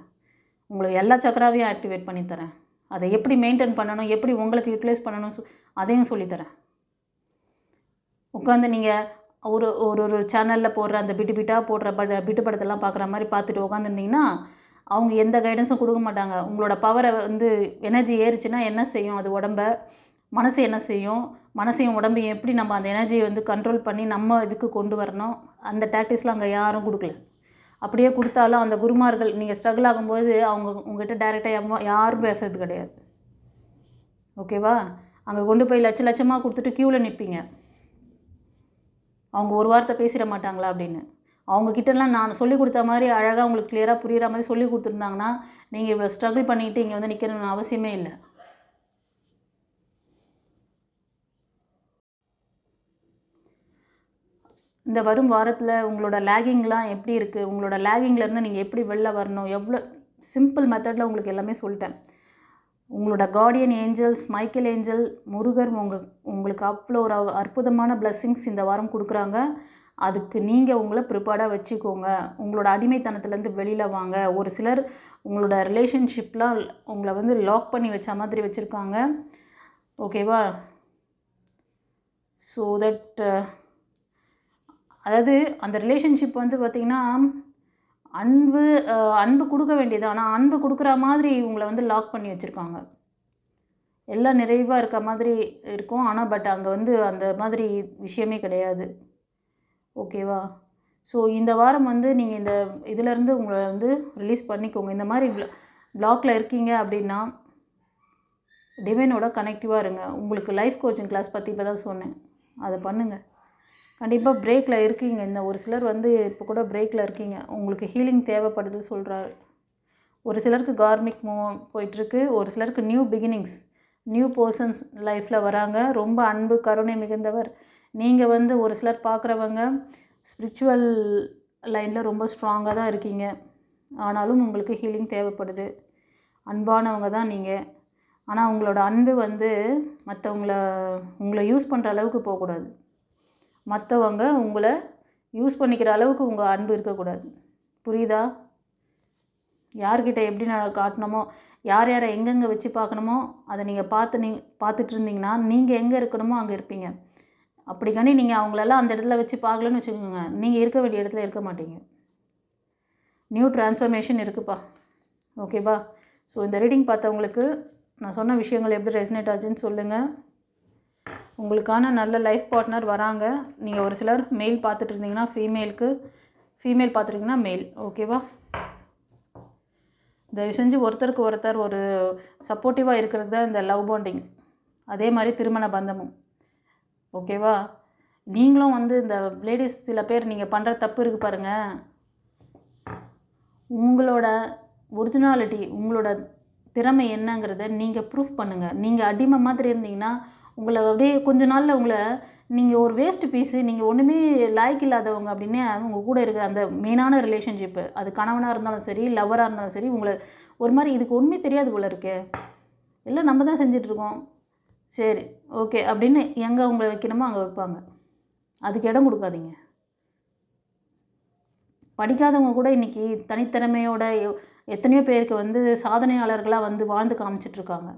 உங்களுக்கு எல்லா சக்கராவையும் ஆக்டிவேட் பண்ணித்தரேன். அதை எப்படி மெயின்டைன் பண்ணணும், எப்படி உங்களுக்கு யூட்டிலைஸ் பண்ணணும் அதையும் சொல்லித்தரேன். உட்காந்து நீங்கள் ஒரு சேனலில் போடுற அந்த பிட்டாக போடுற பிட்டு படத்தெல்லாம் பார்க்குற மாதிரி பார்த்துட்டு உட்காந்துருந்தீங்கன்னா அவங்க எந்த கைடன்ஸும் கொடுக்க மாட்டாங்க. உங்களோட பவரை வந்து எனர்ஜி ஏறிச்சுன்னா என்ன செய்யும், அது உடம்ப, மனசு என்ன செய்யும், மனசையும் உடம்பையும் எப்படி நம்ம அந்த எனர்ஜியை வந்து கண்ட்ரோல் பண்ணி நம்ம இதுக்கு கொண்டு வரணும், அந்த டாக்டிக்ஸ்லாம் அங்கே யாரும் கொடுக்கல. அப்படியே கொடுத்தாலும் அந்த குருமார்கள் நீங்கள் ஸ்ட்ரகிள் ஆகும்போது அவங்க உங்கள்கிட்ட டைரெக்டாக யாரும் பேசுறது கிடையாது. ஓகேவா? அங்கே கொண்டு போய் லட்சமாக கொடுத்துட்டு க்யூவில் நிற்பீங்க. அவங்க ஒரு வார்த்தை பேசிட மாட்டாங்களா அப்படின்னு. அவங்கக்கிட்டலாம் நான் சொல்லி கொடுத்த மாதிரி அழகாக உங்களுக்கு கிளியராக புரிகிற மாதிரி சொல்லி கொடுத்துருந்தாங்கன்னா நீங்கள் இவ்வளோ ஸ்ட்ரகிள் பண்ணிக்கிட்டு இங்கே வந்து நிற்கணும்னு அவசியமே இல்லை. இந்த வரும் வாரத்தில் உங்களோட லேகிங்லாம் எப்படி இருக்குது, உங்களோட லேகிங்லேருந்து நீங்கள் எப்படி வெளில வரணும், எவ்வளோ சிம்பிள் மெத்தடில் உங்களுக்கு எல்லாமே சொல்லிட்டேன். உங்களோட guardian angels, Michael angel, Murugar உங்களுக்கு அவ்வளோ ஒரு அற்புதமான பிளெஸ்ஸிங்ஸ் இந்த வாரம் கொடுக்குறாங்க. அதுக்கு நீங்கள் உங்களை ப்ரிப்பேர்டாக வச்சுக்கோங்க. உங்களோட அடிமைத்தனத்துலேருந்து வெளியில் வாங்க. ஒரு சிலர் உங்களோட ரிலேஷன்ஷிப்லாம் உங்களை வந்து லாக் பண்ணி வச்ச மாதிரி வச்சுருக்காங்க. ஓகேவா? ஸோ தட் அதாவது அந்த ரிலேஷன்ஷிப் வந்து பார்த்திங்கன்னா அன்பு கொடுக்க வேண்டியது, ஆனால் அன்பு கொடுக்குற மாதிரி உங்களை வந்து லாக் பண்ணி வச்சுருக்காங்க. எல்லாம் நிறைவாக இருக்க மாதிரி இருக்கும், ஆனால் பட் அங்கே வந்து அந்த மாதிரி விஷயமே கிடையாது. ஓகேவா? ஸோ இந்த வாரம் வந்து நீங்கள் இந்த இதிலேருந்து உங்களை வந்து ரிலீஸ் பண்ணிக்கோங்க. இந்த மாதிரி பிளாக்கில் இருக்கீங்க அப்படின்னா டிவைனோட கனெக்டிவாக இருங்க. உங்களுக்கு லைஃப் கோச்சிங் கிளாஸ் பற்றி இப்போ தான் சொன்னேன், அதை பண்ணுங்கள். கண்டிப்பாக பிரேக்கில் இருக்கீங்க. இந்த ஒரு சிலர் வந்து இப்போ கூட பிரேக்கில் இருக்கீங்க, உங்களுக்கு ஹீலிங் தேவைப்படுது சொல்கிறாரு. ஒரு சிலருக்கு கார்மிக் மூவ் போயிட்டுருக்கு, ஒரு சிலருக்கு நியூ பிகினிங்ஸ், நியூ பர்சன்ஸ் லைஃப்பில் வராங்க. ரொம்ப அன்பு கருணை மிகுந்தவர். நீங்கள் வந்து ஒரு சிலர் பார்க்குறவங்க ஸ்பிரிச்சுவல் லைனில் ரொம்ப ஸ்ட்ராங்காக தான் இருக்கீங்க, ஆனாலும் உங்களுக்கு ஹீலிங் தேவைப்படுது. அன்பானவங்க தான் நீங்கள், ஆனால் உங்களோட அன்பு வந்து உங்களை யூஸ் பண்ணுற அளவுக்கு போகக்கூடாது. மற்றவங்க உங்களை யூஸ் பண்ணிக்கிற அளவுக்கு உங்கள் அன்பு இருக்கக்கூடாது. புரியுதா? யார்கிட்ட எப்படி நான் காட்டணுமோ, யாரை எங்கெங்கே வச்சு பார்க்கணுமோ அதை நீங்கள் பார்த்துட்டு இருந்தீங்கன்னா நீங்கள் எங்கே இருக்கணுமோ அங்கே இருப்பீங்க. அப்படி கண்டி நீங்கள் அவங்களெல்லாம் அந்த இடத்துல வச்சு பார்க்கலன்னு வச்சுக்கோங்க, நீங்கள் இருக்க வேண்டிய இடத்துல இருக்க மாட்டீங்க. நியூ டிரான்ஸ்ஃபர்மேஷன் இருக்குப்பா. ஓகேவா? ஸோ இந்த ரீடிங் பார்த்தவங்களுக்கு நான் சொன்ன விஷயங்கள் எப்படி ரெசனேட் ஆச்சுன்னு சொல்லுங்கள். உங்களுக்கான நல்ல லைஃப் பார்ட்னர் வராங்க. நீங்கள் ஒரு சிலர் மெயில் பார்த்துட்டு இருந்தீங்கன்னா ஃபீமேல் பார்த்துட்டிங்கன்னா மெயில். ஓகேவா? தயவு செஞ்சு ஒருத்தருக்கு ஒருத்தர் ஒரு சப்போர்ட்டிவாக இருக்கிறது தான் இந்த லவ் பாண்டிங், அதே மாதிரி திருமண பந்தமும். ஓகேவா? நீங்களும் வந்து இந்த லேடிஸ் சில பேர் நீங்கள் பண்ணுற தப்பு இருக்குது பாருங்கள், உங்களோட ஒரிஜினாலிட்டி, உங்களோட திறமை என்னங்கிறத நீங்கள் ப்ரூஃப் பண்ணுங்கள். நீங்கள் அடிமை மாதிரி இருந்தீங்கன்னா உங்களை அப்படியே கொஞ்ச நாளில் நீங்கள் ஒரு வேஸ்ட் பீஸு, நீங்கள் ஒன்றுமே லாய்க்கு இல்லாதவங்க அப்படின்னு உங்கள் கூட இருக்கிற அந்த மெயினான ரிலேஷன்ஷிப்பு, அது கணவனாக இருந்தாலும் சரி, லவ்வராக இருந்தாலும் சரி, உங்களை ஒரு மாதிரி இதுக்கு ஒன்றுமே தெரியாது போல இருக்கே, இல்லை நம்ம தான் செஞ்சிட்ருக்கோம், சரி ஓகே அப்படின்னு எங்கே உங்களை வைக்கணுமோ அங்கே வைப்பாங்க. அதுக்கு இடம் கொடுக்காதீங்க. படிக்காதவங்க கூட இன்றைக்கி தனித்திறமையோட எத்தனையோ பேருக்கு வந்து சாதனையாளர்களாக வந்து வாழ்ந்து காமிச்சிட்ருக்காங்க.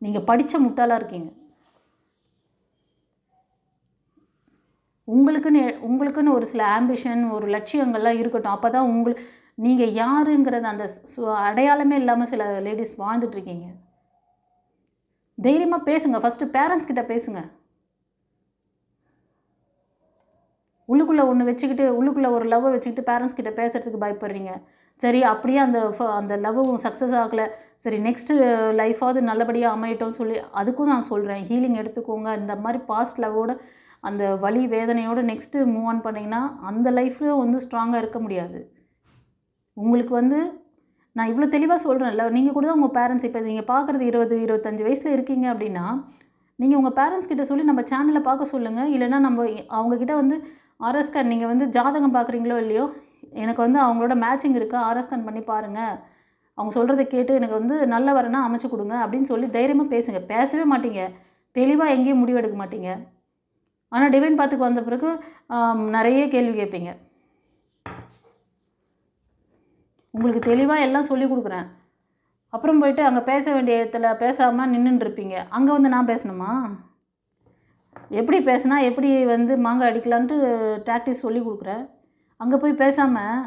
நீங்கள் படித்த முட்டாளாக இருக்கீங்க. உங்களுக்குன்னு ஒரு சில ஆம்பிஷன், ஒரு லட்சியங்கள்லாம் இருக்கட்டும். அப்போ தான் நீங்கள் யாருங்கிறது அந்த அடையாளமே இல்லாமல் சில லேடிஸ் வாழ்ந்துட்டுருக்கீங்க. தைரியமாக பேசுங்க. ஃபஸ்ட்டு பேரண்ட்ஸ் கிட்ட பேசுங்க. உள்ளுக்குள்ளே ஒன்று வச்சுக்கிட்டு, உள்ளுக்குள்ளே ஒரு லவ்வை வச்சுக்கிட்டு பேரண்ட்ஸ் கிட்ட பேசுகிறதுக்கு பயப்படுறீங்க. சரி, அப்படியே அந்த லவ்வும் சக்ஸஸ் ஆகலை, சரி நெக்ஸ்ட்டு லைஃபாவது நல்லபடியாக அமையட்டோன்னு சொல்லி அதுக்கும் நான் சொல்கிறேன், ஹீலிங் எடுத்துக்கோங்க. இந்த மாதிரி பாஸ்ட் லவ்வோட அந்த வலி வேதனையோடு நெக்ஸ்ட்டு மூவ் ஆன் பண்ணிங்கன்னா அந்த லைஃப்லையும் வந்து ஸ்ட்ராங்காக இருக்க முடியாது. உங்களுக்கு வந்து நான் இவ்வளோ தெளிவாக சொல்கிறேன்ல, நீங்கள் கூட தான் உங்கள் பேரண்ட்ஸ் இப்போ நீங்கள் பார்க்குறது 20-25 வயசில் இருக்கீங்க அப்படின்னா நீங்கள் உங்கள் பேரண்ட்ஸ் கிட்ட சொல்லி நம்ம சேனலை பார்க்க சொல்லுங்கள். இல்லைனா நம்ம அவங்கக்கிட்ட வந்து ஆர்எஸ்கன் நீங்கள் வந்து ஜாதகம் பார்க்குறீங்களோ இல்லையோ, எனக்கு வந்து அவங்களோட மேட்சிங் இருக்கா ஆர்எஸ்கன் பண்ணி பாருங்கள், அவங்க சொல்கிறத கேட்டு எனக்கு வந்து நல்ல வரனா அமைச்சு கொடுங்க அப்படின்னு சொல்லி தைரியமாக பேசுங்க. பேசவே மாட்டீங்க, தெளிவாக எங்கேயும் முடிவெடுக்க மாட்டீங்க. ஆனால் டிவைன் பாத்துக்கு வந்த பிறகு நிறைய கேள்வி கேட்பீங்க. உங்களுக்கு தெளிவாக எல்லாம் சொல்லி கொடுக்குறேன், அப்புறம் போயிட்டு அங்கே பேச வேண்டிய இடத்துல பேசாமல் நின்றுருப்பீங்க. அங்கே வந்து நான் பேசணுமா? எப்படி பேசினா எப்படி வந்து மாங்காய் அடிக்கலான்ட்டு டாக்டிஸ் சொல்லி கொடுக்குறேன். அங்கே போய் பேசாமல்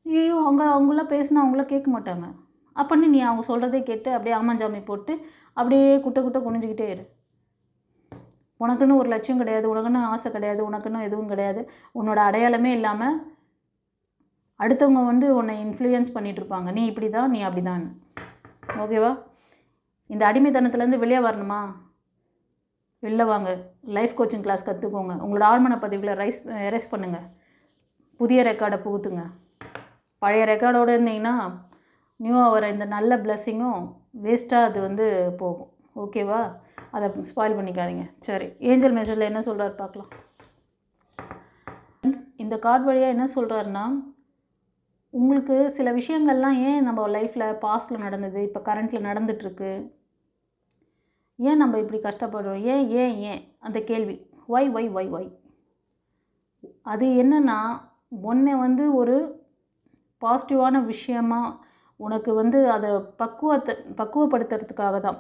ஐயோ அவங்களாம் பேசினா அவங்களாம் கேட்க மாட்டாங்க. அப்போன்னு நீ அவங்க சொல்கிறதே கேட்டு அப்படியே ஆமாஞ்சாமி போட்டு அப்படியே குட்டை குனிஞ்சிக்கிட்டே இரு. உனக்குன்னு ஒரு லட்சியம் கிடையாது, உனக்குன்னு ஆசை கிடையாது, உனக்குன்னு எதுவும் கிடையாது. உன்னோட அடையாளமே இல்லாமல் அடுத்தவங்க வந்து உன்னை இன்ஃப்ளூயன்ஸ் பண்ணிகிட்ருப்பாங்க. நீ இப்படி தான், நீ அப்படி தான். ஓகேவா? இந்த அடிமைத்தனத்துலேருந்து வெளியே வரணுமா? வெளில வாங்க, லைஃப் கோச்சிங் கிளாஸ் கற்றுக்கோங்க. உங்களோட ஆழ்மன பதிவுகளை எரேஸ் பண்ணுங்கள். புதிய ரெக்கார்டை புகுத்துங்க. பழைய ரெக்கார்டோடு இருந்தீங்கன்னா நியூவாக வர இந்த நல்ல பிளெஸ்ஸிங்கும் வேஸ்ட்டாக அது வந்து போகும். ஓகேவா? அதை ஸ்பாயில் பண்ணிக்காதீங்க. சரி, ஏஞ்சல் மெசேஜில் என்ன சொல்கிறாரு பார்க்கலாம். இந்த கார்டு வழியாக என்ன சொல்கிறாருன்னா, உங்களுக்கு சில விஷயங்கள்லாம் ஏன் நம்ம லைஃப்பில் பாஸ்ட்டில் நடந்தது, இப்போ கரண்ட்டில் நடந்துகிட்ருக்கு, ஏன் நம்ம இப்படி கஷ்டப்படுறோம், ஏன் ஏன் ஏன் அந்த கேள்வி, ஒய் ஒய் ஒய் ஒய், அது என்னென்னா ஒன்றை வந்து ஒரு பாசிட்டிவான விஷயமா உனக்கு வந்து அதை பக்குவப்படுத்துறதுக்காக தான்.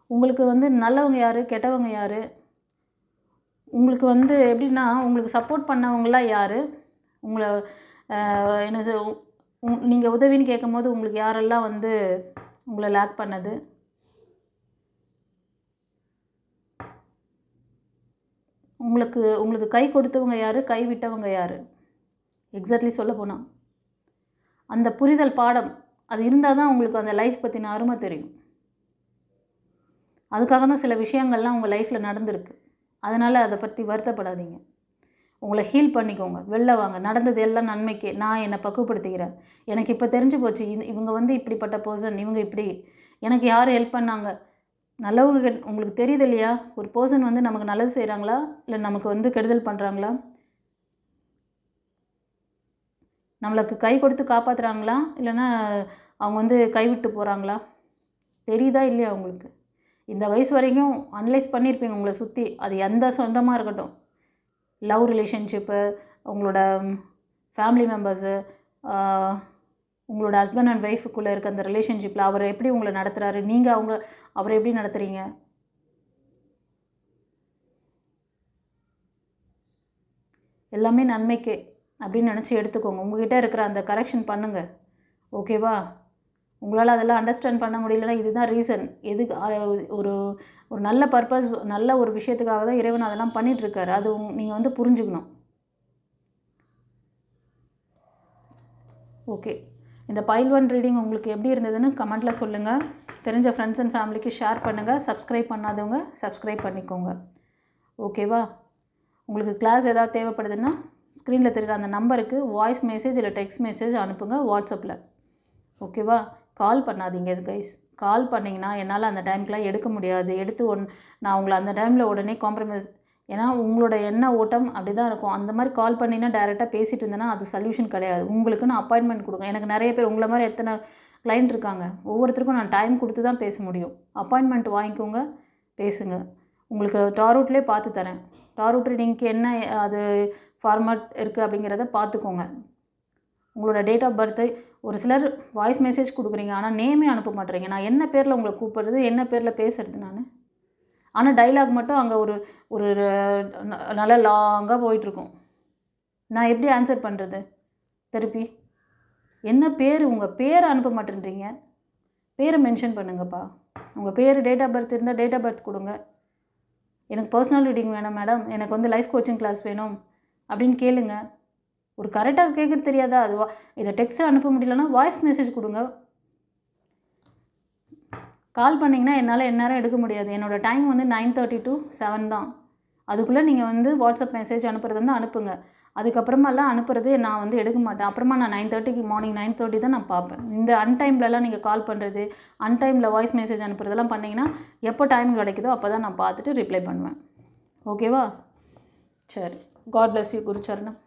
உங்களுக்கு வந்து நல்லவங்க யார், கெட்டவங்க யார், உங்களுக்கு வந்து எப்படின்னா உங்களுக்கு சப்போர்ட் பண்ணவங்களாம் யார், உங்களை என்ன நீங்கள் உதவின்னு கேட்கும் போது உங்களுக்கு யாரெல்லாம் வந்து உங்களை லேக் பண்ணது, உங்களுக்கு கை கொடுத்தவங்க யார், கை விட்டவங்க யார், எக்ஸாக்ட்லி சொல்ல போனால் அந்த புரிதல் பாடம் அது இருந்தால் தான் உங்களுக்கு அந்த லைஃப் பற்றின அருமை தெரியும். அதுக்காக தான் சில விஷயங்கள்லாம் உங்கள் லைஃப்பில் நடந்திருக்கு. அதனால் அதை பற்றி வருத்தப்படாதீங்க. உங்களை ஹீல் பண்ணிக்கோங்க, வெளில வாங்க. நடந்தது எல்லாம் நன்மைக்கு. நான் என்னை பக்குவப்படுத்திக்கிறேன். எனக்கு இப்போ தெரிஞ்சு போச்சு, இவங்க வந்து இப்படிப்பட்ட பர்சன், இவங்க இப்படி, எனக்கு யார் ஹெல்ப் பண்ணாங்க, நல்லவங்க. உங்களுக்கு தெரியுது இல்லையா, ஒரு பர்சன் வந்து நமக்கு நல்லது செய்கிறாங்களா இல்லை நமக்கு வந்து கெடுதல் பண்ணுறாங்களா, நம்மளுக்கு கை கொடுத்து காப்பாற்றுறாங்களா இல்லைன்னா அவங்க வந்து கைவிட்டு போகிறாங்களா, தெரியுதா இல்லையா உங்களுக்கு? இந்த வயசு வரைக்கும் அனலைஸ் பண்ணியிருப்பீங்க உங்களை சுற்றி. அது எந்த சொந்தமாக இருக்கட்டும், லவ் ரிலேஷன்ஷிப்பு, உங்களோட ஃபேமிலி மெம்பர்ஸு, உங்களோட ஹஸ்பண்ட் அண்ட் ஒய்ஃபுக்குள்ளே இருக்க அந்த ரிலேஷன்ஷிப்பில் அவர் எப்படி உங்களை நடத்துகிறாரு, நீங்கள் அவரை எப்படி நடத்துகிறீங்க, எல்லாமே நன்மைக்கு அப்படின்னு நினச்சி எடுத்துக்கோங்க. உங்கள்கிட்ட இருக்கிற அந்த கரெக்ஷன் பண்ணுங்கள். ஓகேவா? உங்களால் அதெல்லாம் அண்டர்ஸ்டாண்ட் பண்ண முடியலன்னா இதுதான் ரீசன். எதுக்கு ஒரு ஒரு நல்ல பர்பஸ், நல்ல ஒரு விஷயத்துக்காக தான் இறைவன் அதெல்லாம் பண்ணிகிட்ருக்காரு. அது நீங்கள் வந்து புரிஞ்சுக்கணும். ஓகே, இந்த பைல் 1 ரீடிங் உங்களுக்கு எப்படி இருந்ததுன்னு கமெண்ட்டில் சொல்லுங்கள். தெரிஞ்ச ஃப்ரெண்ட்ஸ் அண்ட் ஃபேமிலிக்கு ஷேர் பண்ணுங்கள். சப்ஸ்கிரைப் பண்ணாதவங்க சப்ஸ்கிரைப் பண்ணிக்கோங்க. ஓகேவா? உங்களுக்கு கிளாஸ் ஏதாவது தேவைப்படுதுன்னா ஸ்க்ரீனில் தெரிகிற அந்த நம்பருக்கு வாய்ஸ் மெசேஜ் இல்லை டெக்ஸ்ட் மெசேஜ் அனுப்புங்க வாட்ஸ்அப்பில். ஓகேவா? கால் பண்ணாதீங்க. இது கைஸ், கால் பண்ணிங்கன்னா என்னால் அந்த டைமுக்கெலாம் எடுக்க முடியாது. நான் உங்களை அந்த டைமில் உடனே காம்ப்ரமைஸ், ஏன்னா உங்களோட எண்ண ஓட்டம் அப்படி தான் இருக்கும். அந்த மாதிரி கால் பண்ணிங்கன்னா டைரெக்டாக பேசிகிட்டு இருந்தேன்னா அது சொல்யூஷன் கிடையாது. உங்களுக்குன்னு அப்பாயின்மெண்ட் கொடுங்க. எனக்கு நிறைய பேர் உங்களை மாதிரி எத்தனை கிளைண்ட் இருக்காங்க, ஒவ்வொருத்தருக்கும் நான் டைம் கொடுத்து தான் பேச முடியும். அப்பாயின்மெண்ட் வாங்கிக்கோங்க, பேசுங்க. உங்களுக்கு டாரூட்லேயே பார்த்து தரேன். டாரூட் ரீடிங்க்கு என்ன அது ஃபார்மேட் இருக்குது அப்படிங்கிறத பார்த்துக்கோங்க. உங்களோட டேட் ஆஃப் பர்த்து, ஒரு சிலர் வாய்ஸ் மெசேஜ் கொடுக்குறீங்க ஆனால் நேமே அனுப்ப மாட்டேறீங்க. நான் என்ன பேரில் உங்களை கூப்பிட்றது, என்ன பேரில் பேசுகிறது நான், ஆனால் டைலாக் மட்டும் அங்கே ஒரு ஒரு நல்லா லாங்காக போயிட்டுருக்கும். நான் எப்படி ஆன்சர் பண்ணுறது திருப்பி? என்ன பேர், உங்கள் பேரை அனுப்ப மாட்டேன்றீங்க, பேரை மென்ஷன் பண்ணுங்கப்பா. உங்கள் பேர், டேட் ஆஃப் பர்த் இருந்தால் டேட் ஆஃப் பர்த் கொடுங்க. எனக்கு பர்சனல் ரீடிங் வேணும் மேடம், எனக்கு வந்து லைஃப் கோச்சிங் கிளாஸ் வேணும் அப்படின்னு கேளுங்க. ஒரு கரெக்டாக கேட்குறது தெரியாதா? அதுவா இதை டெக்ஸ்ட்டு அனுப்ப முடியலன்னா வாய்ஸ் மெசேஜ் கொடுங்க. கால் பண்ணிங்கன்னா என்னால் எந்நேரம் எடுக்க முடியாது. என்னோடய டைம் வந்து 9:30 to 7 தான். அதுக்குள்ளே நீங்கள் வந்து வாட்ஸ்அப் மெசேஜ் அனுப்புறது வந்து அனுப்புங்க. அதுக்கப்புறமாலாம் அனுப்புறது நான் வந்து எடுக்க மாட்டேன். அப்புறமா நான் 9:30க்கு மார்னிங் 9:30 தான் நான் பார்ப்பேன். இந்த அன்டைம்லலாம் நீங்கள் கால் பண்ணுறது, அன்டைமில் வாய்ஸ் மெசேஜ் அனுப்புறதெல்லாம் பண்ணிங்கன்னா எப்போ டைம் கிடைக்குதோ அப்போ தான் நான் பார்த்துட்டு ரிப்ளை பண்ணுவேன். ஓகேவா? சரி, காட் பிளஸ் யூ குருச்சரணம்.